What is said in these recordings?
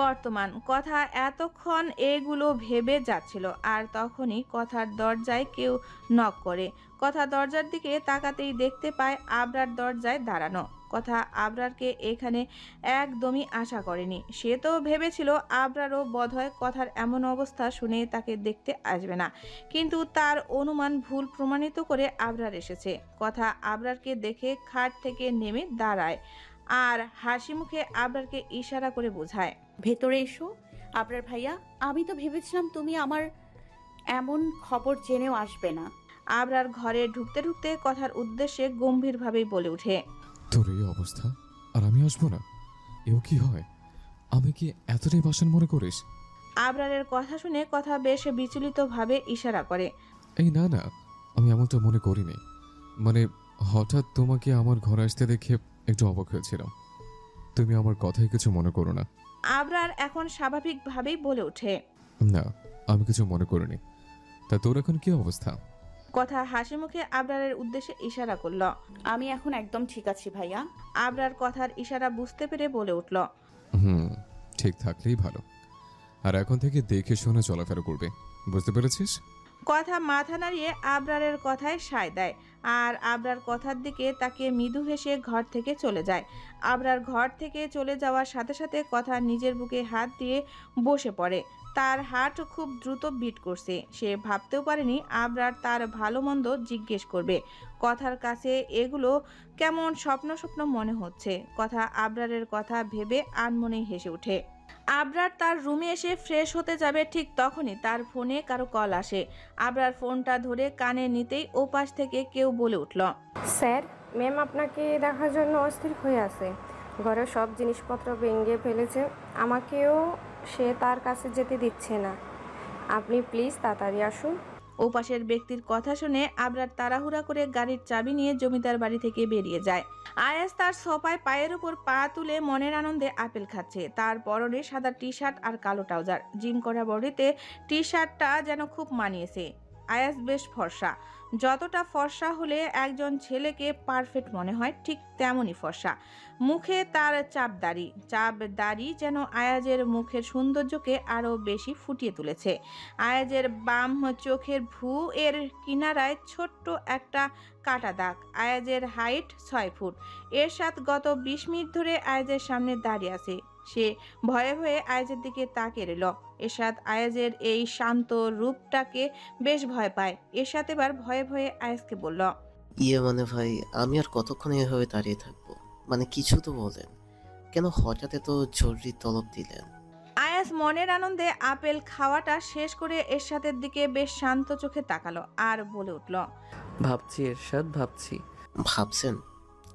বর্তমান কথা এতক্ষণ এগুলো ভেবে যাচ্ছিল, আর তখনই কথার দরজায় কেউ নক করে। কথা দরজার দিকে তাকাতেই দেখতে পায় আবরার দরজায় দাঁড়ানো। কথা আবরারকে এখানে একদমই আশা করেনি। সে তো ভেবেছিল আবরারও বোধহয় কথার এমন অবস্থা শুনে তাকে দেখতে আসবে না, কিন্তু তার অনুমান ভুল প্রমাণিত করে আবরার এসেছে। কথা আবরারকে দেখে খাট থেকে নেমে দাঁড়ায় আর হাসি মুখে আবরারকে ইশারা করে বোঝায়, ভেতরে এসো। আবরার ভাইয়া, আমি তো ভেবেছিলাম তুমি আমার এমন খবর জেনেও আসবে না। আবরার ঘরে ঢুকতে ঢুকতে কথার উদ্দেশ্যে গম্ভীরভাবেই বলে ওঠে, তোর এই অবস্থা আর আমি আসবো না, এও কি হয়? আমি কি এতটাই বাসন মনে করিস? আবরারের কথা শুনে কথা বেশ বিচলিতভাবে ইশারা করে, এই না না, আমি এমনটা মনে করিনি। মানে হঠাৎ তোমাকে আমার ঘরে আসতে দেখে একটু অবাক হয়েছিলাম। তুমি আমার কথাই কিছু মনে করো না। আবরার এখন স্বাভাবিকভাবেই বলে ওঠে, না, আমি কিছু মনে করিনি। তা তোর এখন কি অবস্থা? কথা হাসি মুখে আবরারের উদ্দেশ্যে ইশারা করল। আমি এখন একদম ঠিক আছি ভাইয়া। আবরার কথার ইশারা বুঝতে পেরে বলে উঠল, হুম, ঠিক থাকলেই ভালো। আর এখন থেকে দেখে শুনে চলাফেরা করবে, বুঝতে পেরেছিস? কথা মাথা নাড়িয়ে আবরারের কথায় সায় দেয়, আর আবরার কথার দিকে তাকিয়ে মৃদু হেসে ঘর থেকে চলে যায়। আবরার ঘর থেকে চলে যাওয়ার সাথে সাথে কথা নিজের বুকে হাত দিয়ে বসে পড়ে। তার হার্ট খুব দ্রুত বিট করছে। সে ভাবতেও পারেনি আবরার তার ভালো মন্দ জিজ্ঞেস করবে। কথার কাছে এগুলো কেমন স্বপ্ন স্বপ্ন মনে হচ্ছে। কথা আবরারের কথা ভেবে আনমনেই হেসে ওঠে। আবরার তার রুমে এসে ফ্রেশ হতে যাবে, ঠিক তখনই তার ফোনে কারো কল আসে। আবরার ফোনটা ধরে কানে নিতেই ওপাশ থেকে কেউ বলে উঠল, স্যার, ম্যাম আপনাকে দেখার জন্য অস্থির হয়ে আছে। ঘরের সব জিনিসপত্র ভেঙে ফেলেছে, আমাকেও সে তার কাছে যেতে দিচ্ছে না। আপনি প্লিজ তাড়াতাড়ি আসুন। ওপাশের ব্যক্তির কথা শুনে আবরার তাড়াহুড়া করে গাড়ির চাবি নিয়ে জমিদার বাড়ি থেকে বেরিয়ে যায়। আয়াস তার সোফায় পায়ের উপর পা তুলে মনের আনন্দে আপেল খাচ্ছে। তার পরনে সাদা টি শার্ট আর কালো ট্রাউজার। জিম করা বডিতে টি শার্টটা যেন খুব মানিয়েছে। আয়াস বেশ ফর্সা। যতটা ফর্সা হলে একজন ছেলেকে পারফেক্ট মনে হয়, ঠিক তেমনই ফর্সা। মুখে তার চাপ দাড়ি যেন আয়াজের মুখের সৌন্দর্যকে আরও বেশি ফুটিয়ে তুলেছে। আয়াজের বাম চোখের ভ্রু এর কিনারায় ছোট্ট একটা কাটা দাগ। আয়াজের হাইট 6 ফুট। এরশাদ গত 20 মিনিট ধরে আয়াজের সামনে দাঁড়িয়ে আছে। সে ভয়ে ভয়ে আয়াজের দিকে তাকিয়ে রইল। এরশাদ আয়াজের এই শান্ত রূপটাকে বেশ ভয় পায়। এরশাদ এবার ভয়ে ভয়ে আয়াজকে বলল, মানে ভাই, আমি আর কতক্ষণ এভাবে দাঁড়িয়ে থাকবো? মানে কিছু তো বলেন, কেন হঠাৎ এত জরুরি তলব দিলেন? আয়াজ মনের আনন্দে আপেল খাওয়াটা শেষ করে এরশাদের দিকে বেশ শান্ত চোখে তাকালো আর বলে উঠল, ভাবছি এরশাদ, ভাবছি। ভাবছেন?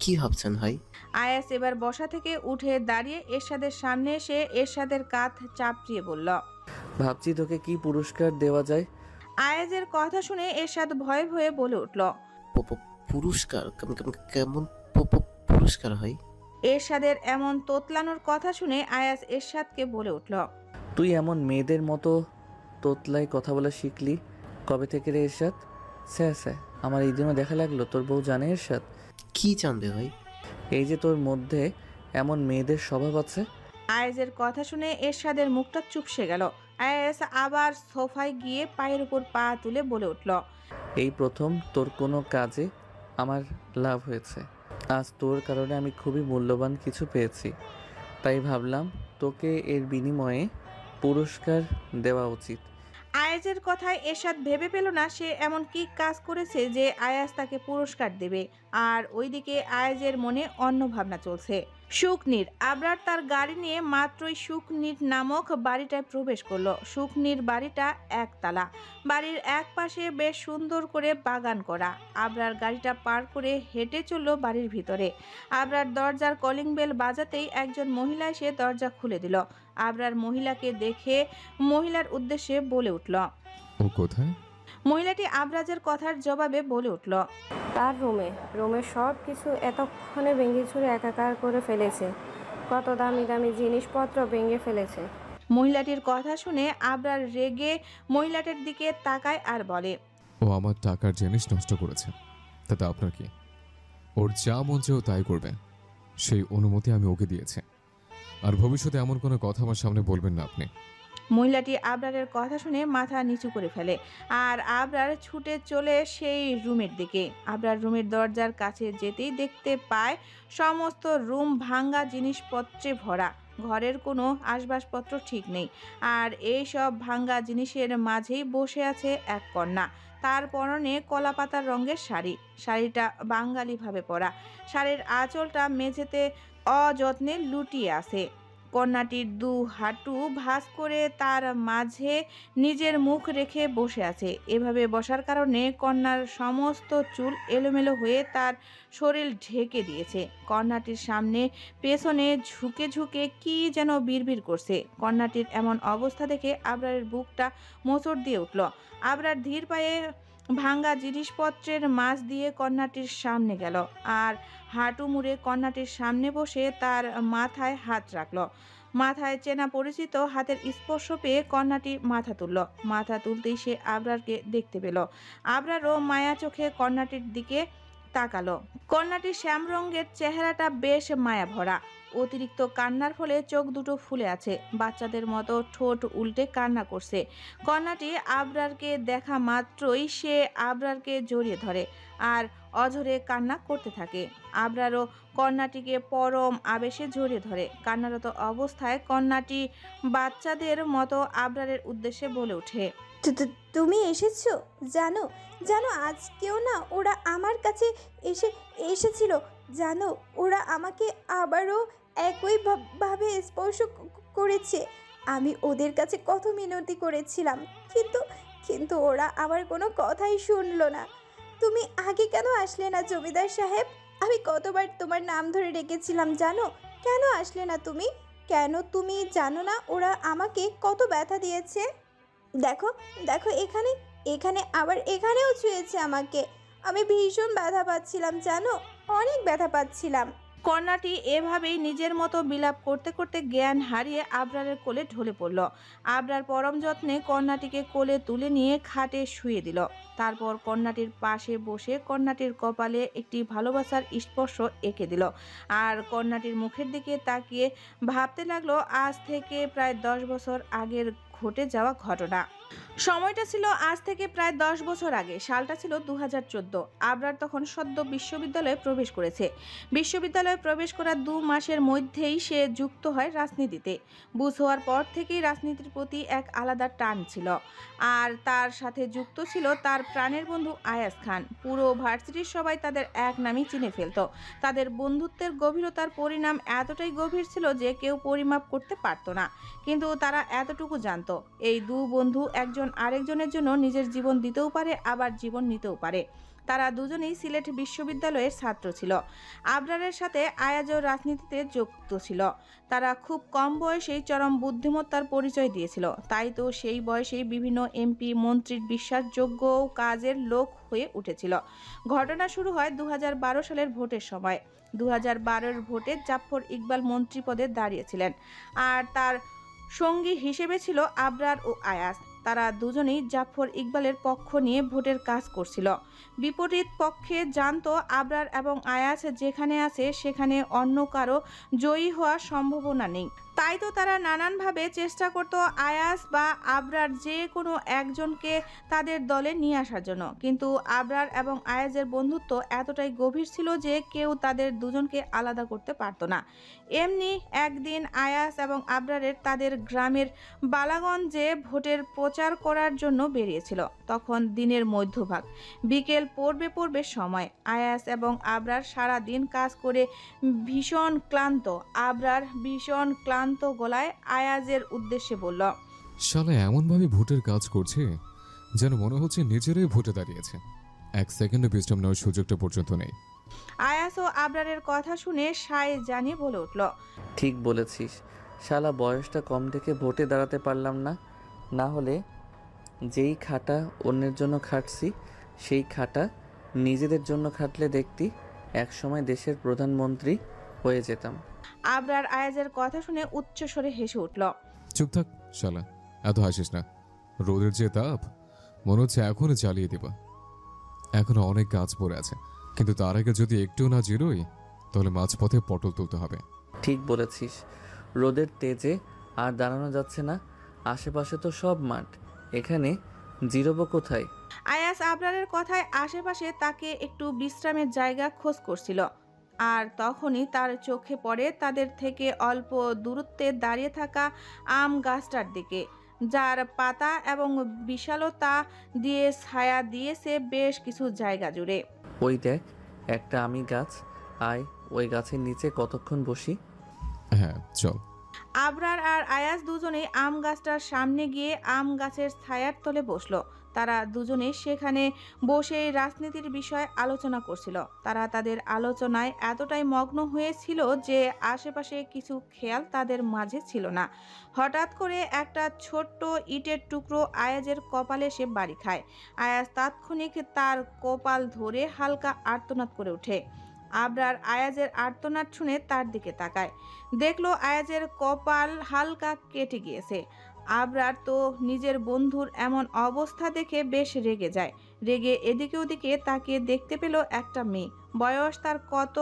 কি ভাবছেন ভাই? আয়াজ এবার বসা থেকে উঠে দাঁড়িয়ে এরশাদের সামনে এসে এরশাদের কাঁধ চাপড়িয়ে বলল, ভাবছি তোকে কি পুরস্কার দেওয়া যায়। আয়াজের কথা শুনে এরশাদ ভয়ে ভয়ে বলে উঠল, পুরস্কার? কেমন পুরস্কার হয়? এরশাদের এমন তোতলানোর কথা শুনে আয়াজ এরশাদকে বলে উঠল, তুই এমন মেয়েদের মতো তোতলায় কথা বলা শিখলি কবে থেকে রে এরশাদ? স্যার স্যার, আমার এই দিনও দেখা লাগলো তোর বউ জানে এরশাদ? কি জানবে ভাই? এই যে তোর মধ্যে এমন মেয়েদের স্বভাব আছে। আয়াজের কথা শুনে এরশাদের মুখটা চুপসে গেল। আয়াজ আবার সোফায় গিয়ে পায়ের উপর পা তুলে বলে উঠল, এই প্রথম তোর কোনো কাজে আমার লাভ হয়েছে। আজ তোর কারণে আমি খুবই মূল্যবান কিছু পেয়েছি, তাই ভাবলাম তোকে এর বিনিময়ে পুরস্কার দেওয়া উচিত। আয়াজের কথায় এরশাদ ভেবে পেল না সে এমন কি কাজ করেছে যে আয়াজ তাকে পুরস্কার দেবে। আর ওইদিকে আয়াজের মনে অন্য ভাবনা চলছে। শুকনীর আবরার তার গাড়ি নিয়ে মাত্রই শুকনীর নামক বাড়িটায় প্রবেশ করলো। শুকনীর বাড়িটা একতলা। বাড়ির এক পাশে বেশ সুন্দর করে বাগান করা। আবরার গাড়িটা পার করে হেঁটে চলল বাড়ির ভিতরে। আবরার দরজার কলিং বেল বাজাতেই একজন মহিলা এসে দরজা খুলে দিল। আবরার মহিলাকে দেখে মহিলার উদ্দেশ্যে বলে উঠল, ও কোথায়? মহিলাটি আবরাজের কথার জবাবে বলে উঠল, তার রুমে সব কিছু এতক্ষণে ভেঙে চুরে একাকার করে ফেলেছে। কত দামি দামি জিনিসপত্র ভেঙে ফেলেছে। মহিলাটির কথা শুনে আবরার রেগে মহিলাটির দিকে তাকায় আর বলে, ও আমার টাকার জিনিস নষ্ট করেছে, তাতে আপনার কি? ওর যা মন চেয়েও তাই করবে, সেই অনুমতি আমি ওকে দিয়েছি। আর ভবিষ্যতে এমন কোনো কথা আমার সামনে বলবেন না আপনি। মহিলাটি আবরারের কথা শুনে মাথা নিচু করে ফেলে আর আবরার ছুটে চলে সেই রুমের দিকে। আবরার রুমের দরজার কাছে যেতেই দেখতে পায় সমস্ত রুম ভাঙ্গা জিনিসপত্রে ভরা। ঘরের কোনো আসবাবপত্র ঠিক নেই, আর এই সব ভাঙ্গা জিনিসের মাঝেই বসে আছে এক কন্যা। তার পরনে কলাপাতার রঙের শাড়ি, শাড়িটা বাঙালিভাবে পরা। শাড়ির আঁচলটা মেঝেতে অযত্নে লুটিয়ে আছে। কন্যাটির দু হাঁটু ভাঁজ করে তার মাঝে নিজের মুখ রেখে বসে আছে। এভাবে বসার কারণে কন্যার সমস্ত চুল এলোমেলো হয়ে তার শরীর ঢেকে দিয়েছে। কন্যাটির সামনে পেছনে ঝুঁকে ঝুঁকে কি যেন বিড়বিড় করছে। কন্যাটির এমন অবস্থা দেখে আবরারের বুকটা মোচড় দিয়ে উঠল। আবরার ধীর পায়ে ভাঙ্গা জিনিসপত্রের মাঝ দিয়ে কন্যাটির সামনে গেল আর হাঁটু মুড়ে কন্যাটির সামনে বসে তার মাথায় হাত রাখল। মাথায় চেনা পরিচিত হাতের স্পর্শ পেয়ে কন্যাটি মাথা তুলল। মাথা তুলতেই সে আবরারকে দেখতে পেল। আবরারও মায়া চোখে কন্যাটির দিকে তাকালো। কন্যাটির শ্যাম রঙের চেহারাটা বেশ মায়া ভরা। অতিরিক্ত কান্নার ফলে চোখ দুটো ফুলে আছে, বাচ্চাদের মতো ঠোঁট উল্টে কান্না করছে। কন্যাটি আবরারকে দেখা মাত্রই সে আবরারকে জড়িয়ে ধরে আর অঝরে কান্না করতে থাকে। আবরারও কন্যাটিকে পরম আবেশে জড়িয়ে ধরে। কান্নারত অবস্থায় কন্যাটি বাচ্চাদের মতো আবরারের উদ্দেশ্যে বলে ওঠে, তুমি এসেছো? জানো জানো আজকেও না ওরা আমার কাছে এসেছিল। জানো ওরা আমাকে আবারও একইভাবে স্পর্শ করেছে। আমি ওদের কাছে কত মিনতি করেছিলাম, কিন্তু কিন্তু ওরা আমার কোনো কথাই শুনলো না। তুমি আগে কেন আসলে না জমিদার সাহেব? আমি কতবার তোমার নাম ধরে ডেকেছিলাম জানো? কেন আসলে না তুমি? কেন তুমি জানো না ওরা আমাকে কত ব্যথা দিয়েছে? দেখো দেখো এখানে এখানে আবার এখানেও ছুঁয়েছে আমাকে। আমি ভীষণ ব্যথা পাচ্ছিলাম জানো, অনেক ব্যথা পাচ্ছিলাম। কন্যাটি এভাবেই নিজের মতো বিলাপ করতে করতে জ্ঞান হারিয়ে আবরারের কোলে ঢলে পড়ল। আবরার পরম যত্নে কন্যাটিকে কোলে তুলে নিয়ে খাটে শুয়ে দিল। তারপর কন্যাটির পাশে বসে কন্যাটির কপালে একটি ভালোবাসার স্পর্শ এঁকে দিল আর কন্যাটির মুখের দিকে তাকিয়ে ভাবতে লাগলো আজ থেকে প্রায় 10 বছর আগের ঘটে যাওয়া ঘটনা। সময়টা ছিল আজ থেকে প্রায় 10 বছর আগে। সালটা ছিল 2014। আবরার তখন সদ্য বিশ্ববিদ্যালয়ে প্রবেশ করেছে। বিশ্ববিদ্যালয়ে প্রবেশ করার 2 মাসের মধ্যেই সে যুক্ত হয় রাজনীতিতে। বুঝ হওয়ার পর থেকেই রাজনীতির প্রতি এক আলাদা টান ছিল। আর তার সাথে যুক্ত ছিল তার প্রাণের বন্ধু আয়াজ খান। পুরো ভার্সিটির সবাই তাদের এক নামই চিনে ফেলত। তাদের বন্ধুত্বের গভীরতার পরিণাম এতটাই গভীর ছিল যে কেউ পরিমাপ করতে পারত না। কিন্তু তারা এতটুকু জানতো, এই 2 বন্ধু একজন আরেকজনের জন্য নিজের জীবন দিতেও পারে, আবার জীবন নিতেও পারে। তারা দুজনেই সিলেট বিশ্ববিদ্যালয়ের ছাত্র ছিল। আবরারের সাথে আয়াজও রাজনীতিতে যুক্ত ছিল। তারা খুব কম বয়সেই চরম বুদ্ধিমত্তার পরিচয় দিয়েছিল। তাই তো সেই বয়সেই বিভিন্ন এমপি মন্ত্রীর বিশ্বাসযোগ্য কাজের লোক হয়ে উঠেছিল। ঘটনা শুরু হয় 2012 সালের ভোটের সময়। 2012-এর ভোটে জাফর ইকবাল মন্ত্রী পদে দাঁড়িয়েছিলেন আর তার সঙ্গী হিসেবে ছিল আবরার ও আয়াজ। তারা দুজনেই জাফর ইকবালের পক্ষ নিয়ে ভোটের কাজ করছিল। বিপরীত পক্ষে জানতো আবরার এবং আয়াজ যেখানে আছে সেখানে অন্য কারো জয়ী হওয়ার সম্ভাবনা নেই। তাই তো তারা নানানভাবে চেষ্টা করত আয়াজ বা আবরার যে কোনো একজনকে তাদের দলে নিয়ে আসার জন্য। কিন্তু আবরার এবং আয়াজের বন্ধুত্ব এতটাই গভীর ছিল যে কেউ তাদের দুজনকে আলাদা করতে পারত না। এমনি একদিন আয়াজ এবং আবরারের তাদের গ্রামের বালাগঞ্জে ভোটের প্রচার করার জন্য বেরিয়েছিল। তখন দিনের মধ্যভাগ, বিকেল পড়বে সময়। আয়াজ এবং আবরার সারা দিন কাজ করে ভীষণ ক্লান্ত। আবরার ভীষণ ক্লান্ত গলায় আয়াজের উদ্দেশ্যে বলল, শালা এমনভাবে ভোটের কাজ করছে যেন মনে হচ্ছে নিজেরাই ভোটে দাঁড়িয়েছে। 1 সেকেন্ডে বিশ্রাম নেওয়ার সুযোগটা পর্যন্ত নেই। আয়াজ ও আবরারের কথা শুনে সায় জানিয়ে বলে উঠল, ঠিক বলেছিস, শালা বয়সটা কম দেখে ভোটে দাঁড়াতে পারলাম না। না হলে যেই খাটা অন্যের জন্য খাটছি সেই খাটা নিজেদের জন্য খাটলে দেখতি একসময় দেশের প্রধানমন্ত্রী হয়ে যেতাম। আবরার আয়াজের কথা শুনে উচ্চস্বরে হেসে উঠল। চুপ থাক শালা, এত হাসিস না। রোদের যে তাপ, মনে হচ্ছে এখনো চালিয়ে দিব। এখনো অনেক কাজ পড়ে আছে, কিন্তু তার আগে যদি একটু না জিরোই তাহলে মাঝপথে পটল তুলতে হবে। ঠিক বলেছিস, রোদের তেজে আর দাঁড়ানো যাচ্ছে না। আশেপাশে তো সব মাঠ, এখানে জিরোবো কোথায়? আয়াস আবরারের কথায় আশেপাশে তাকে একটু বিশ্রামের জায়গা খোঁজ করছিল। আর তখনই তার চোখে পড়ে তাদের থেকে অল্প দূরত্বে দাঁড়িয়ে থাকা আম গাছটার দিকে, যার পাতা এবং বিশালতা দিয়ে ছায়া দিয়েছে বেশ কিছু জায়গা জুড়ে। ওই দেখ, একটা আমি গাছ। আয়, ওই গাছের নিচে কতক্ষণ বসি। হ্যাঁ চল। আবরার আর আয়াস দুজনেই আম গাছটার সামনে গিয়ে আম গাছের ছায়ার তলে বসলো। তারা দুজনে সেখানে বসে রাজনীতির বিষয়ে আলোচনা করছিল। তারা তাদের আলোচনায় এতটাই মগ্ন হয়েছিল যে আশেপাশে কিছু খেয়াল তাদের মাঝে ছিল না। হঠাৎ করে একটা ছোট্ট ইটের টুকরো আয়াজের কপালে এসে বাড়ি খায়। আয়াজ তাৎক্ষণিক তার কপাল ধরে হালকা আর্তনাদ করে ওঠে। আবরার আয়াজের আর্তনাদ শুনে তার দিকে তাকায়, দেখলো আয়াজের কপাল হালকা কেটে গিয়েছে। আবরার তো নিজের বন্ধুর এমন অবস্থা দেখে বেশ রেগে যায়। রেগে এদিকে ওদিকে তাকিয়ে দেখতে পেল একটা মেয়ে। বয়স তার কত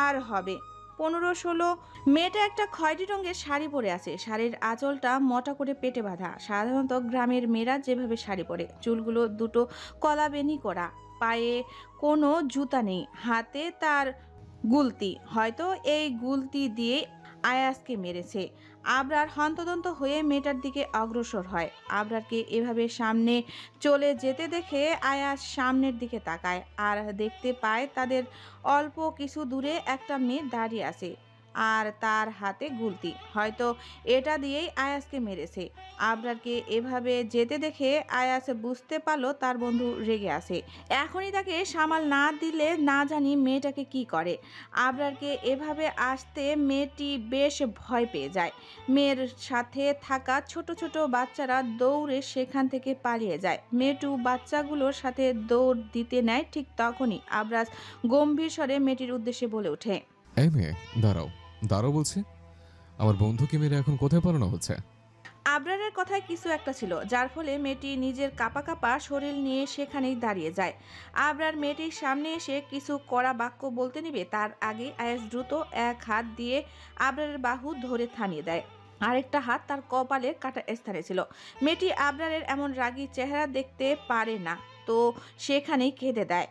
আর হবে, 15-16। মেয়েটা একটা খয়েরি রঙের শাড়ি পরে আছে। শাড়ির আঁচলটা মোটা করে পেটে বাঁধা। সাধারণত গ্রামের মেয়েরা যেভাবে শাড়ি পরে, চুলগুলো দুটো কলা বেনি করা, পায়ে কোনো জুতা নেই, হাতে তার গুলতি। হয়তো এই গুলতি দিয়ে আয়াসকে মেরেছে। আবরার হন্তদন্ত হয়ে মেয়েটার দিকে অগ্রসর হয়। আবরারকে এভাবে সামনে চলে যেতে দেখে আয়াস সামনের দিকে তাকায় আর দেখতে পায় তাদের অল্প কিছু দূরে একটা মেয়ে দাঁড়িয়ে আছে আর তার হাতে গুলতি। হয়তো এটা দিয়েই আয়াসকে মেরেছে। আবরারকে এভাবে যেতে দেখে আয়াস বুঝতে পারলো তার বন্ধু রেগে আছে। এখনই তাকে সামাল না দিলে না জানি মেয়েটাকে কি করে। আবরারকে এভাবে আসতে মেয়েটি বেশ ভয় পেয়ে যায়। মেয়ের সাথে থাকা ছোট ছোট বাচ্চারা দৌড়ে সেখান থেকে পালিয়ে যায়। মেয়েটু বাচ্চাগুলোর সাথে দৌড় দিতে নেয়। ঠিক তখনই আবরাজ গম্ভীর স্বরে মেয়েটির উদ্দেশ্যে বলে ওঠে, এই মেয়ে দাঁড়াও, দাঁড়াও বলছি। আমার বন্ধুকে মেরে এখন কোথায় পালানো হচ্ছে? আবরারের কথায় কিছু একটা ছিল, যার ফলে মেয়েটি নিজের কাঁপা কাঁপা শরীর নিয়ে সেখানেই দাঁড়িয়ে যায়। আবরার মেয়েটির সামনে এসে কিছু কড়া বাক্য বলতে নিবে তার আগে আয়াস দ্রুত এক হাত দিয়ে আবরারের বাহু ধরে থামিয়ে দেয়। আরেকটা হাত তার কপালে কাটা স্থানে ছিল। মেয়েটি আবরারের এমন রাগী চেহারা দেখতে পারে না, তো সেখানেই কেঁদে দেয়।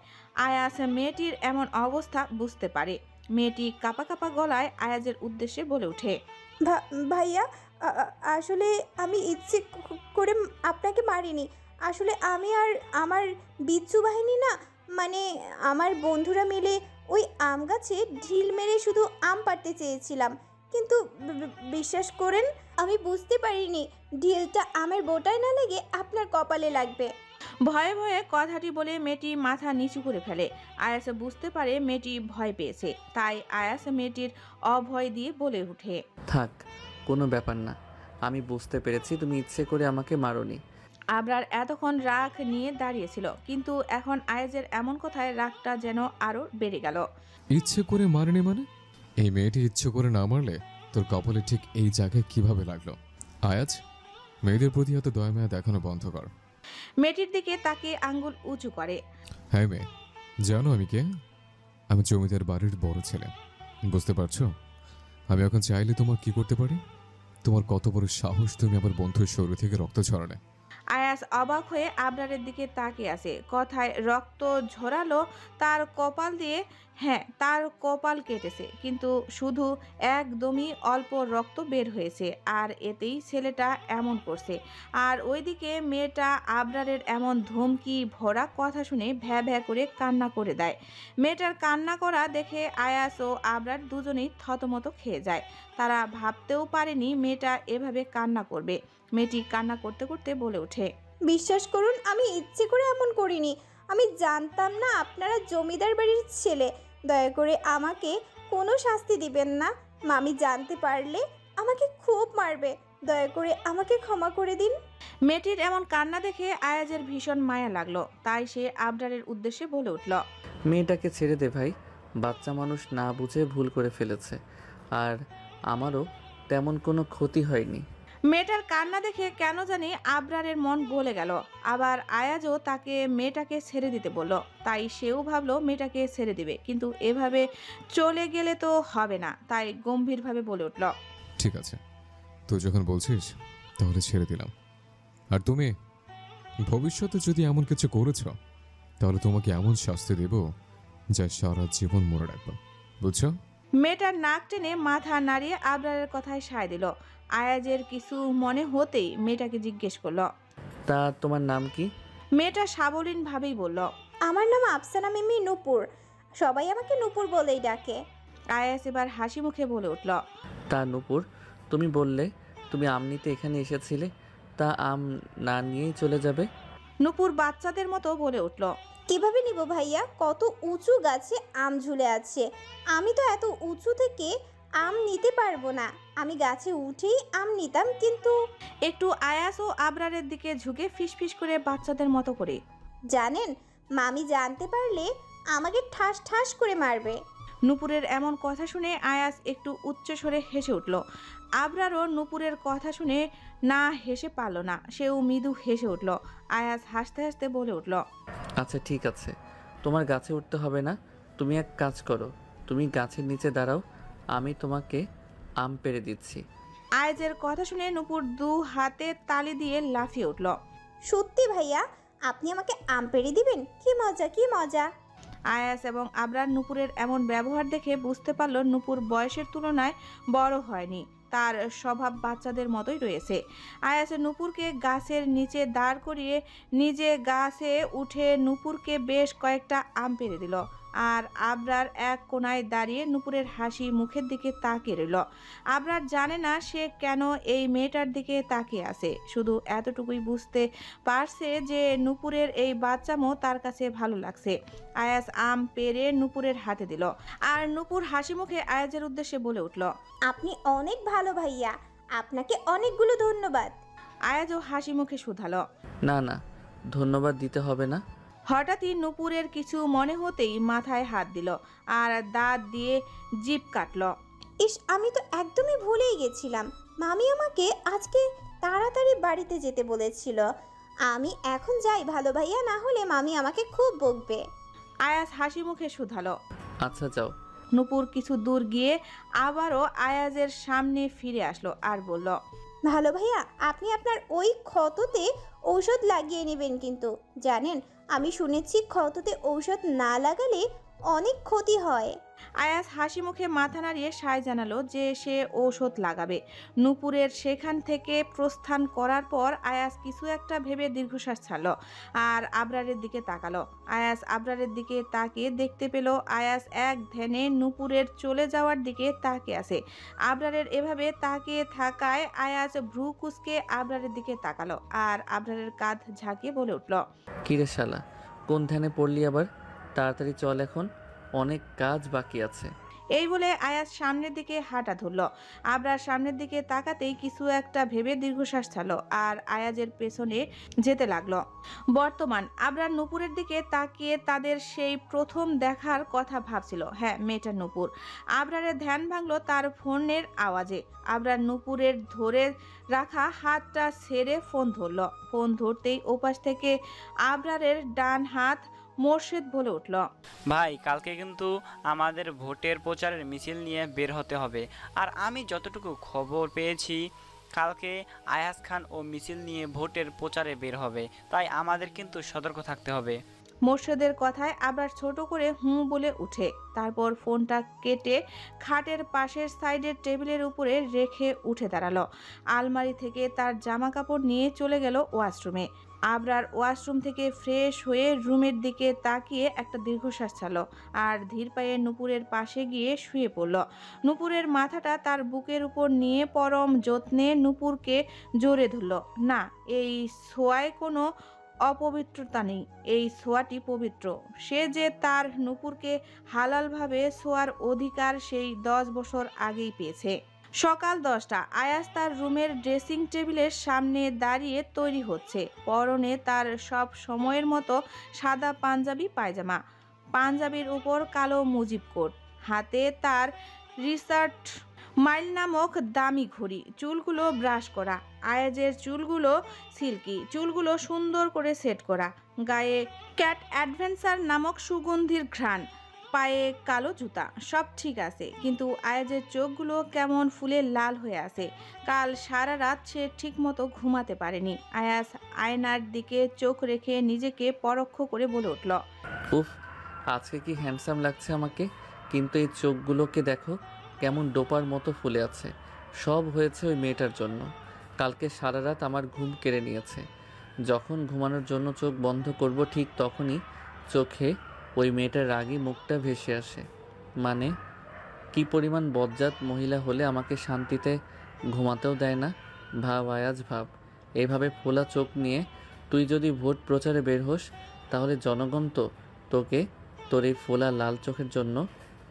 আয়াস মেয়েটির এমন অবস্থা বুঝতে পারে। মেয়েটি কাঁপা কাঁপা গলায় আয়াজের উদ্দেশ্যে বলে ওঠে, ভাইয়া, আসলে আমি ইচ্ছে করে আপনাকে মারিনি। আসলে আমি আর আমার বিচ্ছু বাহিনী না, মানে আমার বন্ধুরা মিলে ওই আম গাছে ঢিল মেরে শুধু আম পাড়তে চেয়েছিলাম। কিন্তু বিশ্বাস করেন, আমি বুঝতে পারিনি ঢিলটা আমের বোটায় না লেগে আপনার কপালে লাগবে। ভয়ে ভয়ে কথাটি বলে মেয়েটি মাথা নিচু করে ফেলে। আয়াস বুঝতে পারে মেয়েটি ভয় পেয়েছে, তাই আয়াস মেয়েটির অভয় দিয়ে বলে ওঠে, থাক, কোনো ব্যাপার না, আমি বুঝতে পেরেছি তুমি ইচ্ছে করে আমাকে মারোনি। আবরার এতক্ষণ রাগ নিয়ে দাঁড়িয়েছিল, কিন্তু এখন আয়াজের এমন কথায় রাগটা যেন আরো বেড়ে গেল। ইচ্ছে করে মারেনি মানে? এই মেয়েটি ইচ্ছে করে না মারলে তোর কপালে ঠিক এই জায়গায় কিভাবে লাগলো? আয়াজ, মেয়েদের প্রতি এত দয়া মায়া দেখানো বন্ধ কর। মেয়েটির দিকে তাকে আঙ্গুল উঁচু করে। হ্যাঁ মেয়ে, জানো আমি কে? আমি জমিদার বাড়ির বড় ছেলে, বুঝতে পারছো? আমি এখন চাইলে তোমার কি করতে পারি? তোমার কত বড় সাহস তুমি আমার বন্ধুর শরীর থেকে রক্ত ঝরালে? আয়াস অবাক হয়ে আবরারের দিকে তাকিয়ে আছে। কথায় রক্ত ঝরালো তার কপাল দিয়ে। হ্যাঁ, তার কপাল কেটেছে, কিন্তু শুধু একদমই অল্প রক্ত বের হয়েছে, আর এতেই ছেলেটা এমন করছে। আর ওইদিকে মেয়েটা আবরারের এমন ধমকি ভরা কথা শুনে ভ্যা ভ্যা করে কান্না করে দেয়। মেয়েটার কান্না করা দেখে আয়াস ও আবরার দুজনেই থতমত খেয়ে যায়। তারা ভাবতেও পারেনি মেয়েটা এভাবে কান্না করবে। মেয়েটি কান্না করতে করতে বলে ওঠে, বিশ্বাস করুন, আমি ইচ্ছে করে এমন করিনি। আমি জানতাম না আপনারা জমিদার বাড়ির ছেলে। দয়া করে আমাকে কোনো শাস্তি দিবেন না। মামি জানতে পারলে আমাকে খুব মারবে। দয়া করে আমাকে ক্ষমা করে দিন। মেয়েটির এমন কান্না দেখে আয়াজের ভীষণ মায়া লাগলো, তাই সে আবরারের উদ্দেশ্যে বলে উঠল, মেয়েটাকে ছেড়ে দে ভাই, বাচ্চা মানুষ না বুঝে ভুল করে ফেলেছে, আর আমারও তেমন কোনো ক্ষতি হয়নি। মেয়েটার কান্না দেখে কেন জানি আবরারের মন গলে গেল। আবার আয়াজও তাকে মেয়েটাকে ছেড়ে দিতে বলল, তাই সেও ভাবলো মেয়েটাকে ছেড়ে দিবে, কিন্তু এভাবে চলে গেলে তো হবে না, তাই গম্ভীরভাবে বলে উঠল, ঠিক আছে, তুই যখন বলছিস তাহলে ছেড়ে দিলাম। আর তুমি ভবিষ্যতে যদি এমন কিছু করেছ তাহলে তোমাকে এমন শাস্তি দেব যা সারা জীবন মনে রাখবো, বুঝছো? মেয়েটার নাক টেনে মাথা নাড়িয়ে আবরারের কথায় সায় দিল। আয়াজের কিছু মনে হতেই মেয়েটাকে জিজ্ঞেস করলো। তা তোমার নাম কি? মেয়েটা সাবলীন ভাবেই বলল। আমার নাম আফসানা মিমি নূপুর, সবাই আমাকে নূপুর বলেই ডাকে। আয়াজ এবার হাসি মুখে বলে উঠল। তা নূপুর, তুমি বললে তুমি আম নিতে এখানে এসেছিলে, তা আম না নিয়েই চলে যাবে? নূপুর বাচ্চাদের মতো বলে উঠল। কিভাবে নিব ভাইয়া, কত উঁচু গাছে আম ঝুলে আছে, আমি তো এত উঁচু থেকে আম নিতে পারবো না। আমি গাছে উঠেই আম নিতাম, কিন্তু একটু আয়াস ও আবরারের দিকে ঝুঁকে ফিসফিস করে বাচ্চাদের মতো করে। জানেন, মামি জানতে পারলে আমাকে ঠাস ঠাস করে মারবে। নূপুরের এমন কথা শুনে আয়াস একটু উচ্চস্বরে হেসে উঠল। আবরারও নূপুরের কথা শুনে না হেসে পারল না, সেও মৃদু হেসে উঠল। আয়াস হাসতে হাসতে বলে উঠল। আচ্ছা ঠিক আছে, তোমার গাছে উঠতে হবে না। তুমি এক কাজ করো, তুমি গাছের নিচে দাঁড়াও, আমি তোমাকে আম পেড়ে দিচ্ছি। আয়াজের কথা শুনে নূপুর দু হাতে তালি দিয়ে লাফিয়ে উঠল। সত্যি ভাইয়া, আপনি আমাকে আম পেড়ে দিবেন? কি মজা, কি মজা। আয়াস এবং আবরার নূপুরের এমন ব্যবহার দেখে বুঝতে পারল নূপুর বয়সের তুলনায় বড় হয়নি, তার স্বভাব বাচ্চাদের মতোই রয়েছে। আয়াস নূপুরকে গাছের নিচে দাঁড় করিয়ে নিজে গাছে উঠে নূপুরকে বেশ কয়েকটা আম পেড়ে দিল। আর আবরার এক কোনায় দাঁড়িয়ে নূপুরের হাসি মুখের দিকে তাকিয়ে রইল। আবরার জানে না সে কেন এই মেয়েটার দিকে তাকিয়ে আছে, শুধু এতটুকুই বুঝতে পারছে যে নূপুরের এই বাচ্চামো তার কাছে ভালো লাগছে। আয়াস আম পেড়ে নূপুরের হাতে দিল, আর নূপুর হাসি মুখে আয়াজের উদ্দেশ্যে বলে উঠল। আপনি অনেক ভালো ভাইয়া, আপনাকে অনেকগুলো ধন্যবাদ। আয়াজও হাসি মুখে শুধালো। না না, ধন্যবাদ দিতে হবে না। হঠাৎই নূপুরের কিছু মনে হতেই মাথায় হাত দিল আর দাঁত দিয়ে জিভ কাটল। ইস, আমি তো একদমই ভুলেই গেছিলাম, মামি আমাকে আজকে তাড়াতাড়ি বাড়িতে যেতে বলেছিল। আমি এখন যাই ভালো ভাইয়া, না হলে মামি আমাকে খুব বকবে। আয়াজ হাসি মুখে শুধালো। আচ্ছা যাও। নূপুর কিছু দূর গিয়ে আবারও আয়াজের সামনে ফিরে আসলো আর বলল। ভালো ভাইয়া, আপনি আপনার ওই ক্ষততে ঔষধ লাগিয়ে নেবেন, কিন্তু জানেন আমি শুনেছি ক্ষততে ঔষধ না লাগালে অনেক ক্ষতি হয়। আয়াজ হাসি মুখে মাথা নাড়িয়ে সায় জানালো যে সে ঔষধ লাগাবে। নূপুরের সেখান থেকে প্রস্থান করার পর আয়াজ কিছু একটা ভেবে দীর্ঘশ্বাস ছাড়ল আর আবরারের দিকে তাকালো। আয়াজ আবরারের দিকে তাকিয়ে দেখতে পেল আয়াজ এক ধ্যানে নূপুরের চলে যাওয়ার দিকে তাকিয়ে আছে। আবরারের এভাবে তাকিয়ে থাকায় আয়াজ ভ্রু কুঁচকে আবরারের দিকে তাকালো আর আবরারের কাঁধ ঝাঁকিয়ে বলে উঠল। কিরে শালা, কোন ধ্যানে পড়লি আবার? তাড়াতাড়ি চল, এখন অনেক কাজ বাকি আছে। এই বলে আয়াজ সামনের দিকে হাঁটা ধরল। আবরার সামনের দিকে তাকাতেই কিছু একটা ভেবে দীর্ঘশ্বাস ছাড়ল আর আয়াজের পেছনে যেতে লাগলো। বর্তমান আবরার নূপুরের দিকে তাকিয়ে তাদের সেই প্রথম দেখার কথা ভাবছিল। হ্যাঁ, মেয়েটা নূপুর। আবরারের ধ্যান ভাঙলো তার ফোনের আওয়াজে। আবরার নূপুরের ধরে রাখা হাতটা ছেড়ে ফোন ধরল। ফোন ধরতেই ওপাশ থেকে আবরারের ডান হাত মোর্শেদ বলে উঠল। ভাই, কালকে কিন্তু আমাদের ভোটের প্রচারের মিছিল নিয়ে বের হতে হবে। আর আমি যতটুকু খবর পেয়েছি, কালকে আয়াজ খান ও মিছিল নিয়ে ভোটের প্রচারে বের হবে, তাই আমাদের কিন্তু সতর্ক থাকতে হবে। মোর্শেদের কথায় আবার ছোট করে হুঁ বলে উঠে, তারপর ফোনটা কেটে খাটের পাশের সাইডের টেবিলের উপরে রেখে উঠে দাঁড়ালো। আলমারি থেকে তার জামা কাপড় নিয়ে চলে গেল ওয়াশরুমে। আবরার ওয়াশরুম থেকে ফ্রেশ হয়ে রুমের দিকে তাকিয়ে একটা দীর্ঘশ্বাস ছাড়ল আর ধীর পায়ে নূপুরের পাশে গিয়ে শুয়ে পড়ল। নূপুরের মাথাটা তার বুকের উপর নিয়ে পরম যত্নে নূপুরকে জোরে ধরল। না, এই ছোঁয়ায় কোনো অপবিত্রতা নেই, এই ছোঁয়াটি পবিত্র। সে যে তার নূপুরকে হালালভাবে ছোঁয়ার অধিকার সেই 10 বছর আগেই পেয়েছে। সকাল 10টা। আয়াজ তার রুমের ড্রেসিং টেবিলের সামনে দাঁড়িয়ে তৈরি হচ্ছে। পরনে তার সব সময়ের মতো সাদা পাঞ্জাবি পায়জামা, পাঞ্জাবির উপর কালো মুজিব কোট, হাতে তার রিচার্ড মাইল নামক দামি ঘড়ি, চুলগুলো ব্রাশ করা। আয়াজের চুলগুলো সিল্কি, চুলগুলো সুন্দর করে সেট করা, গায়ে ক্যাট অ্যাডভেঞ্চার নামক সুগন্ধির ঘ্রাণ, পায়ে কালো জুতা, সব ঠিক আছে, কিন্তু আয়াজের চোখগুলো কেমন ফুলে লাল হয়ে আছে। কাল সারা রাত সে ঠিকমতো ঘুমাতে পারেনি। আয়াজ আয়নার দিকে চোখ রেখে নিজেকে পরোক্ষ করে বলে উঠল, উফ, আজকে কি হ্যান্ডসাম লাগছে আমাকে, কিন্তু এই চোখগুলোকে দেখো কেমন ডোপার মতো ফুলে আছে। সব হয়েছে ওই মেয়েটার জন্য। কালকে সারা রাত আমার ঘুম কেড়ে নিয়েছে। যখন ঘুমানোর জন্য চোখ বন্ধ করব ঠিক তখনই চোখে ওই মেয়েটার রাগী মুখটা ভেসে আসে। মানে কি পরিমাণ বজ্জাত মহিলা হলে আমাকে শান্তিতে ঘুমাতেও দেয় না। ভাব আয়াজ, ভাব, এইভাবে ফোলা চোখ নিয়ে তুই যদি ভোট প্রচারে বের হোস, তাহলে জনগণ তো তোকে তোর এই ফোলা লাল চোখের জন্য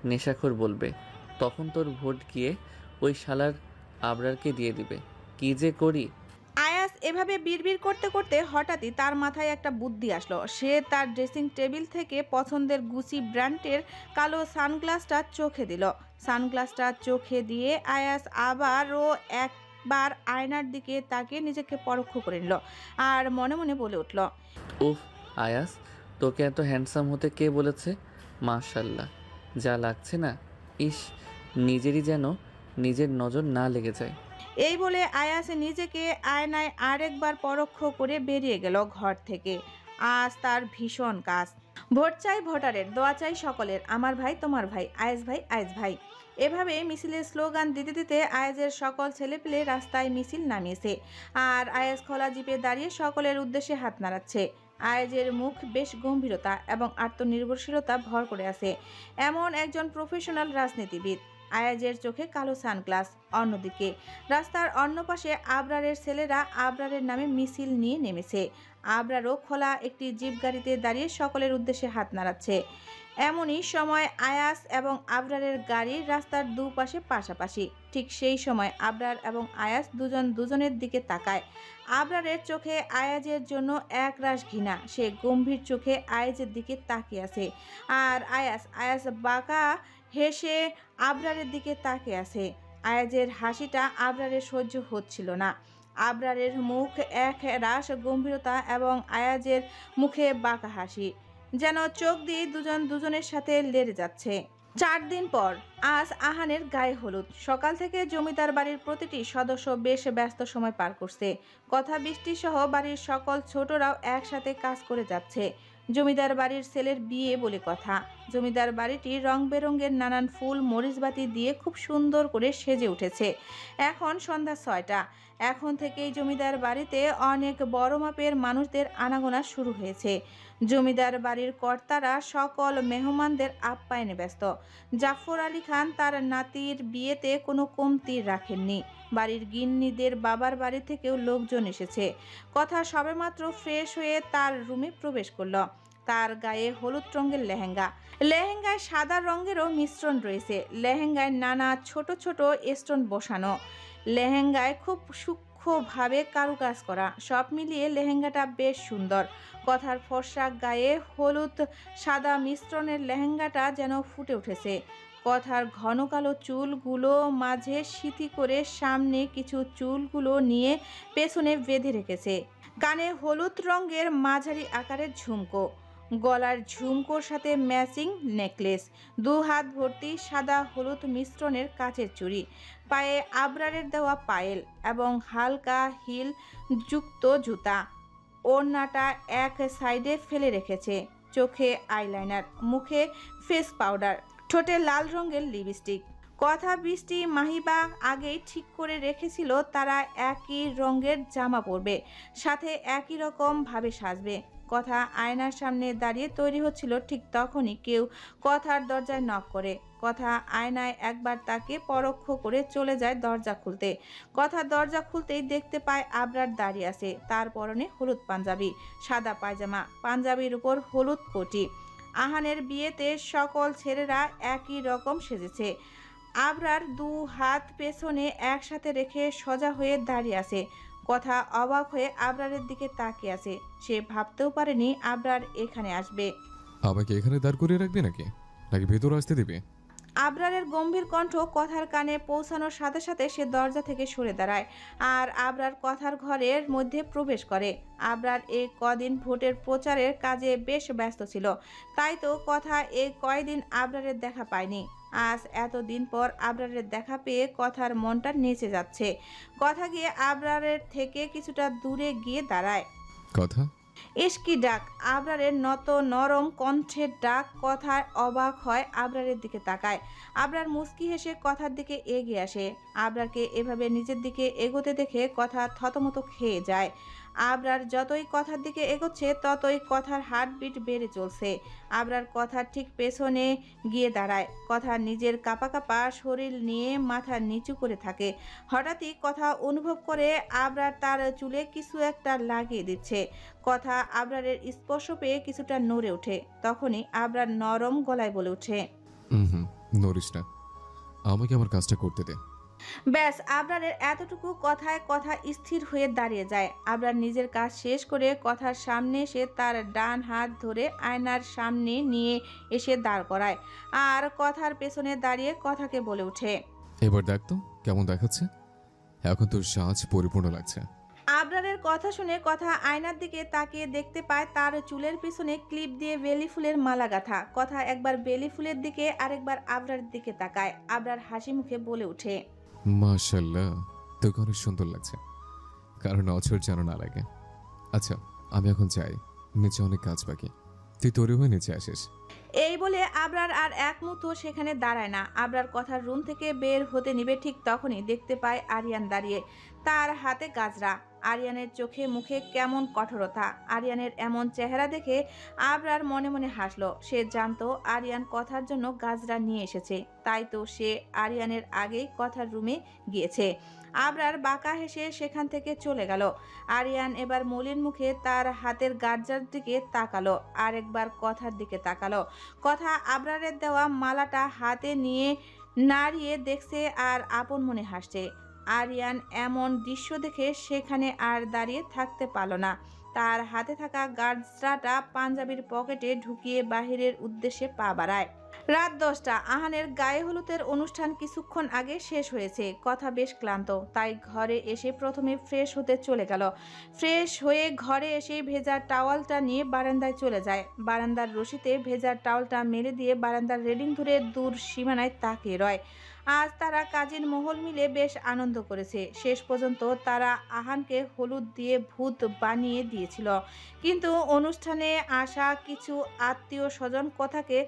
নেশাখোর বলবে। তখন তোর ভোট গিয়ে ওই শালার আবরারকে দিয়ে দিবে। কি যে করি। আয়াস এভাবে বিড়বিড় করতে করতে হঠাৎই তার মাথায় একটা বুদ্ধি আসলো। সে তার ড্রেসিং টেবিল থেকে পছন্দের গুচি ব্র্যান্ডের কালো সানগ্লাসটা চোখে দিল। সানগ্লাসটা চোখে দিয়ে আয়াস আবারও একবার আয়নার দিকে তাকিয়ে নিজেকে পরোক্ষ করে নিল আর মনে মনে বলে উঠল, উফ আয়াস, তোকে এত হ্যান্ডসাম হতে কে বলেছে? মাশাল্লাহ, যা লাগছে না। ইস, নিজেরই যেন নিজের নজর না লেগে যায়। এই বলে আয়াস নিজেকে আয়নায় আরেকবার পরোক্ষ করে বেরিয়ে গেল ঘর থেকে। আজ তার ভীষণ কাজ। ভোট চাই ভোটারের, দোয়া চাই সকলের, আমার ভাই তোমার ভাই, আয়েজ ভাই আয়েজ ভাই। এভাবে মিছিলের স্লোগান দিতে দিতে আয়েজের সকল ছেলেপেলে রাস্তায় মিছিল নামিয়েছে। আর আয়েজ খোলা জিপে দাঁড়িয়ে সকলের উদ্দেশ্যে হাত নাড়াচ্ছে। আয়েজের মুখ বেশ গম্ভীরতা এবং আত্মনির্ভরশীলতা ভর করে আছে। এমন একজন প্রফেশনাল রাজনীতিবিদ। আয়াজের চোখে কালো সানগ্লাস। অন্যদিকে রাস্তার অন্য পাশে আবরারের ছেলেরা আবরারের নামে মিছিল নিয়ে নেমেছে। আবরারও খোলা একটি জিপ গাড়িতে দাঁড়িয়ে সকলের উদ্দেশ্যে হাত নাড়াচ্ছে। এমনই সময় আয়াস এবং আবরারের গাড়ি রাস্তার দুপাশে পাশাপাশি। ঠিক সেই সময় আবরার এবং আয়াস দুজন দুজনের দিকে তাকায়। আবরারের চোখে আয়াজের জন্য একরাশ ঘৃণা। সে গম্ভীর চোখে আয়াজের দিকে তাকিয়ে আছে। আর আয়াস বাঁকা হেসে আবরারের দিকে তাকিয়ে আছে। আয়াজের হাসিটা আবরারের সহ্য হচ্ছিল না। আবরারের মুখ এক রাশ গম্ভীরতা এবং আয়াজের মুখে বাঁকা হাসি, যেন চোখ দিয়ে দুজন দুজনের সাথে লেড়ে যাচ্ছে। 4 দিন পর আজ আহানের গায়ে হলুদ। সকাল থেকে জমিদার বাড়ির প্রতিটি সদস্য বেশ ব্যস্ত সময় পার করছে। কথা বৃষ্টি সহ বাড়ির সকল ছোটরাও একসাথে কাজ করে যাচ্ছে। জমিদার বাড়ির ছেলের বিয়ে বলে কথা। জমিদার বাড়িটি রং বেরঙের নানান ফুল মরিচবাতি দিয়ে খুব সুন্দর করে সেজে উঠেছে। এখন সন্ধ্যা 6টা। এখন থেকেই জমিদার বাড়িতে অনেক বড় মাপের মানুষদের আনাগোনা শুরু হয়েছে। জমিদার বাড়ির কর্তারা সকল মেহমানদের আপ্যায়নে ব্যস্ত। জাফর আলী খান তার নাতির বিয়েতে কোনো কমতি রাখেননি। বাড়ির গিন্নিদের বাবার বাড়ি থেকেও লোকজন এসেছে। কথা সবেমাত্র ফ্রেশ হয়ে তার রুমে প্রবেশ করলো। তার গায়ে হলুদ রঙের লেহেঙ্গায় সাদা রঙেরও মিশ্রণ রয়েছে। লেহেঙ্গায় নানা ছোট ছোট স্টোন বসানো। লেহেঙ্গায় খুব সূক্ষ্মভাবে কারুকাজ করা। সব মিলিয়ে লেহেঙ্গাটা বেশ সুন্দর। কথার ফর্সা গায়ে হলুদ সাদা মিশ্রণের লেহেঙ্গাটা যেন ফুটে উঠেছে। কথার ঘন কালো চুলগুলো মাঝে সিথি করে সামনে কিছু চুলগুলো নিয়ে পেছনে বেঁধে রেখেছে। কানে হলুদ রঙের মাঝারি আকারের ঝুমকো, গলার ঝুমকোর সাথে ম্যাচিং নেকলেস, 2 হাত ভর্তি সাদা হলুদ মিশ্রণের কাচের চুড়ি, পায়ে আবরারের দেওয়া পায়েল এবং হালকা হিল যুক্ত জুতা। ওড়নাটা এক সাইডে ফেলে রেখেছে। চোখে আইলাইনার, মুখে ফেস পাউডার, ঠোঁটে লাল রঙের লিপস্টিক। কথা বৃষ্টি মাহিবা আগেই ঠিক করে রেখেছিল তারা একই রঙের জামা পরবে, সাথে একই রকম ভাবে সাজবে। কথা আয়নার সামনে দাঁড়িয়ে তৈরি হচ্ছিল, ঠিক তখনই কেউ কথার দরজায় নক করে। কথা আয়নায় একবার তাকে পরোক্ষ করে চলে যায় দরজা খুলতে। কথা দরজা খুলতেই দেখতে পায় আবরার দাঁড়িয়ে আছে। তার পরনে হলুদ পাঞ্জাবি, সাদা পায়জামা, পাঞ্জাবির উপর হলুদ কোটি। আহানের বিয়েতে সকল ছেলেরা একই রকম সেজেছে। আবরার 2 হাত পেছনে একসাথে রেখে সোজা হয়ে দাঁড়িয়ে আছে। কথা অবাক হয়ে আবরারের দিকে তাকিয়ে আছে। সে ভাবতেও পারেনি আবরার এখানে আসবে। আমাকে এখানে দাঁড় করিয়ে রাখবে নাকি ভেতর আসতে দেবে? আবরারের গম্ভীর কণ্ঠ কথার কানে পৌঁছানোর সাথে সাথে সে দরজা থেকে সরে দাঁড়ায় আর আবরার কথার ঘরের মধ্যে প্রবেশ করে। আবরার এই কদিন ভোটের প্রচারের কাজে বেশ ব্যস্ত ছিল, তাই তো কথা এই কয়দিন আবরারের দেখা পায়নি। আজ এতদিন পর আবরারের দেখা পেয়ে কথার মনটা নেচে যাচ্ছে। কথা গিয়ে আবরারের থেকে কিছুটা দূরে গিয়ে দাঁড়ায়। কথা? ইশকি ডাক, আবরারের নত নরম কণ্ঠের ডাক। কথায় অবাক হয়, আবরারের দিকে তাকায়। আবরার মুচকি হেসে কথার দিকে এগিয়ে আসে। আবরারকে এভাবে নিজের দিকে এগোতে দেখে কথা থতমত খেয়ে যায়। আবরার যতই কথার দিকে এগোচ্ছে ততই কথার হার্টবিট বেড়ে চলছে। আবরার কথার ঠিক পেছনে গিয়ে দাঁড়ায়। কথা নিজের কাঁপা কাঁপা শরীর নিয়ে মাথা নিচু করে থাকে। হঠাৎই কথা অনুভব করে আবরার তার চুলে কিছু একটা লাগিয়ে দিচ্ছে। কথা আবরারের স্পর্শ পেয়ে কিছুটা নড়ে ওঠে। তখনই আবরার নরম গলায় বলে ওঠে, হুম, নড়িস না, আমাকে আমার কাজটা করতে দে। ব্যাস, আবরারের এতটুকু কথায় কথা স্থির হয়ে দাঁড়িয়ে যায়। আবরার নিজের কাজ শেষ করে কথার সামনে এসে তার ডান হাত ধরে আয়নার সামনে নিয়ে এসে দাঁড় করায় আর কথার পেছনে দাঁড়িয়ে কথাকে বলে ওঠে, এবার দেখ তো কেমন দেখাচ্ছে, এখন তোর সাজ পরিপূর্ণ লাগছে। আবরারের কথা শুনে কথা আয়নার দিকে তাকিয়ে দেখতে পায় তার চুলের পিছনে ক্লিপ দিয়ে বেলি ফুলের মালা গাঁথা। কথা একবার বেলি ফুলের দিকে আরেকবার আবরারের দিকে তাকায়। আবরার হাসি মুখে বলে ওঠে, মাশাআল্লাহ, তোকে অনেক সুন্দর লাগছে, কারণ অছর যেন না লাগে। আচ্ছা, আমি এখন যাই, নিচে অনেক কাজ বাকি, তুই তৈরি হয়ে নিচে আসিস। এই বলে আবরার আর এক মুহূর্ত সেখানে দাঁড়ায় না। আবরার কথার রুম থেকে বের হতে নিবে ঠিক তখনই দেখতে পায় আরিয়ান দাঁড়িয়ে, তার হাতে গাজরা। আরিয়ানের চোখে মুখে কেমন কঠোরতা। আরিয়ানের এমন চেহারা দেখে আবরার মনে মনে হাসলো। সে জানতো আরিয়ান কথার জন্য গাজরা নিয়ে এসেছে, তাই তো সে আরিয়ানের আগেই কথার রুমে গিয়েছে। আবরার বাঁকা হেসে সেখান থেকে চলে গেল। আরিয়ান এবার মলিন মুখে তার হাতের গাজরার দিকে তাকালো, আর একবার কথার দিকে তাকালো। কথা আবরারের দেওয়া মালাটা হাতে নিয়ে নাড়িয়ে দেখছে আর আপন মনে হাসছে। আরিয়ান এমন দৃশ্য দেখে সেখানে আর দাঁড়িয়ে থাকতে পারল না। তার হাতে থাকা গাজরাটা পাঞ্জাবির পকেটে ঢুকিয়ে বাহিরের উদ্দেশ্যে পা বাড়ায়। রাত 10টা। আহানের গায়ে হলুদের অনুষ্ঠান কিছুক্ষণ আগে শেষ হয়েছে। কথা বেশ ক্লান্ত, তাই ঘরে এসে প্রথমে ফ্রেশ হতে চলে গেল। ফ্রেশ হয়ে ঘরে এসে ভেজা টাওয়ালটা নিয়ে বারান্দায় চলে যায়। বারান্দার রশিতে ভেজা টাওয়ালটা মেলে দিয়ে বারান্দার রেলিং ধরে দূর সীমানায় তাকিয়ে রয়। আজ তারা কাজের মহল মিলে বেশ আনন্দ করেছে। শেষ পর্যন্ত তারা আহানকে হলুদ দিয়ে ভূত বানিয়ে দিয়েছিল, কিন্তু অনুষ্ঠানে আসা কিছু আত্মীয় স্বজন কথাকে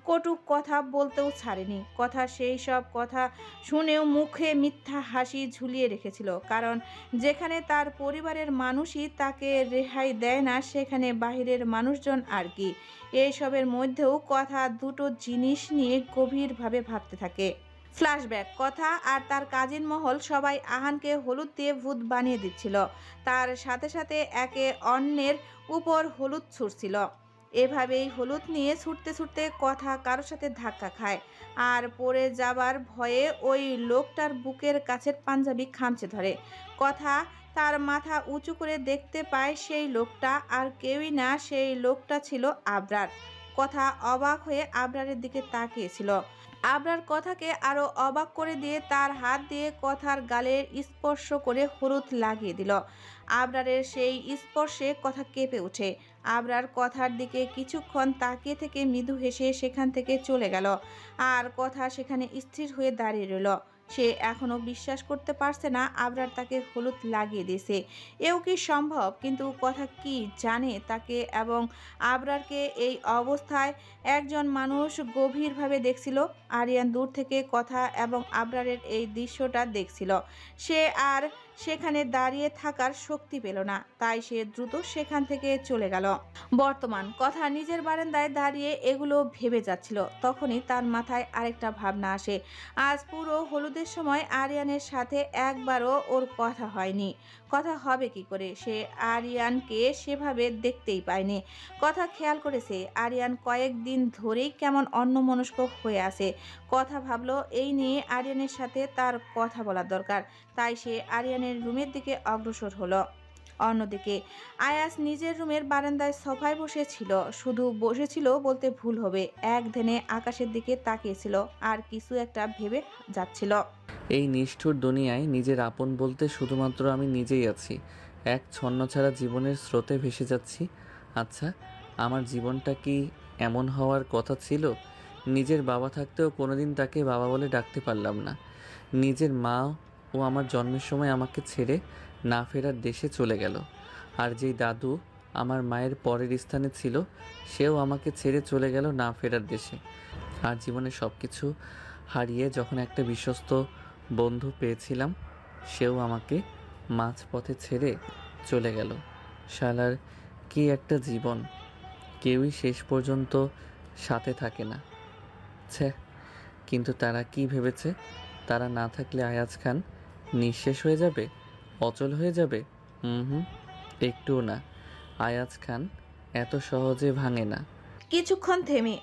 কটু কথা বলতেও ছাড়েনি। কথা সেই সব কথা শুনেও মুখে মিথ্যা হাসি ঝুলিয়ে রেখেছিল, কারণ যেখানে তার পরিবারের মানুষই তাকে রেহাই দেয় না, সেখানে বাহিরের মানুষজন আর কি। এইসবের মধ্যেও কথা দুটো জিনিস নিয়ে গভীরভাবে ভাবতে থাকে। ফ্ল্যাশব্যাক। কথা আর তার কাজিন মহল সবাই আহানকে হলুদ দিয়ে ভূত বানিয়ে দিচ্ছিল, তার সাথে সাথে একে অন্যের উপর হলুদ ছুটছিল। এভাবেই হলুদ নিয়ে ছুটতে ছুটতে কথা কারোর সাথে ধাক্কা খায় আর পড়ে যাবার ভয়ে ওই লোকটার বুকের কাছের পাঞ্জাবি খামচে ধরে। কথা তার মাথা উঁচু করে দেখতে পায় সেই লোকটা আর কেউই না, সেই লোকটা ছিল আবরার। কথা অবাক হয়ে আবরারের দিকে তাকিয়েছিল। আবরার কথাকে আরো অবাক করে দিয়ে তার হাত দিয়ে কথার গালের স্পর্শ করে হলুদ লাগিয়ে দিল। আবরারের সেই স্পর্শে কথা কেঁপে ওঠে। আবরার কথার দিকে কিছুক্ষণ তাকিয়ে থেকে মৃদু হেসে সেখান থেকে চলে গেল, আর কথা সেখানে স্থির হয়ে দাঁড়িয়ে রইল। সে এখনো বিশ্বাস করতে পারছে না আবরার তাকে হলুদ লাগিয়ে দিয়েছে। এও কি সম্ভব? কিন্তু কথা কি জানে তাকে এবং আবরারকে এই অবস্থায় একজন মানুষ গভীরভাবে দেখছিল। আরিয়ান দূর থেকে কথা এবং আবরারের এই দৃশ্যটা দেখছিল। সে আর সেখানে দাঁড়িয়ে থাকার শক্তি পেল না, তাই সে দ্রুত সেখান থেকে চলে গেল। বর্তমান কথা নিজের বারান্দায় দাঁড়িয়ে এগুলো ভেবে যাচ্ছিল। তখনই তার মাথায় আরেকটা ভাবনা আসে। আজ পুরো হলুদের সময় আরিয়ানের সাথে একবারও ওর কথা হয়নি। কথা হবে কি করে? সে আরিয়ানকে সেভাবে দেখতেই পায়নি। কথা খেয়াল করেছে আরিয়ান কয়েকদিন ধরেই কেমন অন্যমনস্ক হয়ে আছে। কথা ভাবলো এই নিয়ে আরিয়ানের সাথে তার কথা বলার দরকার, তাই সে আরিয়ানের রুমের দিকে অগ্রসর হলো। অন্যদিকে আয়াস নিজের রুমের বারান্দায় সোফায় বসেছিল। শুধু বসেছিল বলতে ভুল হবে, এক ধ্যানে আকাশের দিকে তাকিয়েছিল আর কিছু একটা ভেবে যাচ্ছিল। এই নিষ্ঠুর দুনিয়ায় নিজের আপন বলতে শুধুমাত্র আমি নিজেই আছি। এক ছন্নছাড়া জীবনের স্রোতে ভেসে যাচ্ছি। আচ্ছা, আমার জীবনটা কি এমন হওয়ার কথা ছিল? নিজের বাবা থাকতেও কোনোদিন তাকে বাবা বলে ডাকতে পারলাম না। নিজের মা ও আমার জন্মের সময় আমাকে ছেড়ে না ফেরার দেশে চলে গেল। আর যেই দাদু আমার মায়ের পরের স্থানে ছিল, সেও আমাকে ছেড়ে চলে গেল না ফেরার দেশে। আর জীবনে সব কিছু হারিয়ে যখন একটা বিশ্বস্ত বন্ধু পেয়েছিলাম, সেও আমাকে মাঝপথে ছেড়ে চলে গেল। শালার কি একটা জীবন, কেউই শেষ পর্যন্ত সাথে থাকে না। ছ্যা, কিন্তু তারা কি ভেবেছে তারা না থাকলে আয়াজ খান নিঃশেষ হয়ে যাবে, অচল হয়ে যাবে? হুম, একটুও না। আয়াজ খান এত সহজে ভাঙে না। কিছুক্ষণ থেমে